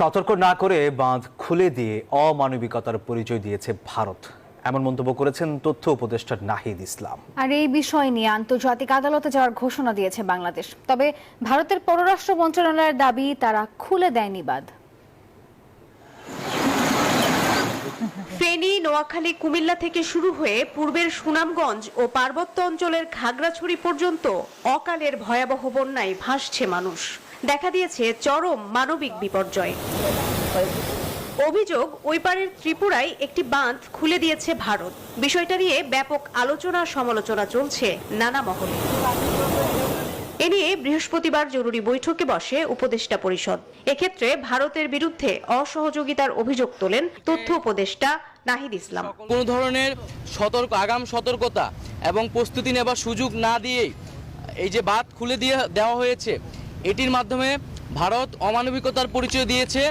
সতর্ক না করে বাঁধ খুলে দিয়ে অমানবিকতার পরিচয় দিয়েছে ভারত, এমন মন্তব্য করেছেন তথ্য উপদেষ্টা নাহিদ ইসলাম। আর এই বিষয় নিয়ে আন্তর্জাতিক আদালতে যাওয়ার ঘোষণা দিয়েছে বাংলাদেশ। তবে ভারতের পররাষ্ট্র মন্ত্রণালয়ের দাবি, তারা খুলে দেয়নি বাঁধ। ফেনী, নোয়াখালী, কুমিল্লা থেকে শুরু হয়ে পূর্বের সুনামগঞ্জ ও পার্বত্য অঞ্চলের খাগড়াছড়ি পর্যন্ত অকালের ভয়াবহ বন্যায় ভাসছে মানুষ। দেখা দিয়েছে চরম মানবিক বিপর্যয়। অভিযোগ, ওই পারের ত্রিপুরায় একটি বাঁধ খুলে দিয়েছে ভারত। বিষয়টা নিয়ে ব্যাপক আলোচনা সমালোচনা চলছে নানা মহলে। এ নিয়ে বৃহস্পতিবার জরুরি বৈঠকে বসে উপদেষ্টা পরিষদ। এক্ষেত্রে ভারতের বিরুদ্ধে অসহযোগিতার অভিযোগ তোলেন তথ্য উপদেষ্টা নাহিদ ইসলাম। কোনো ধরনের আগাম সতর্কতা এবং প্রস্তুতি নেবার সুযোগ না দিয়েই এই যে বাঁধ খুলে দেওয়া হয়েছে, এটির মাধ্যমে ভারত অমানবিকতার পরিচয় দিয়েছে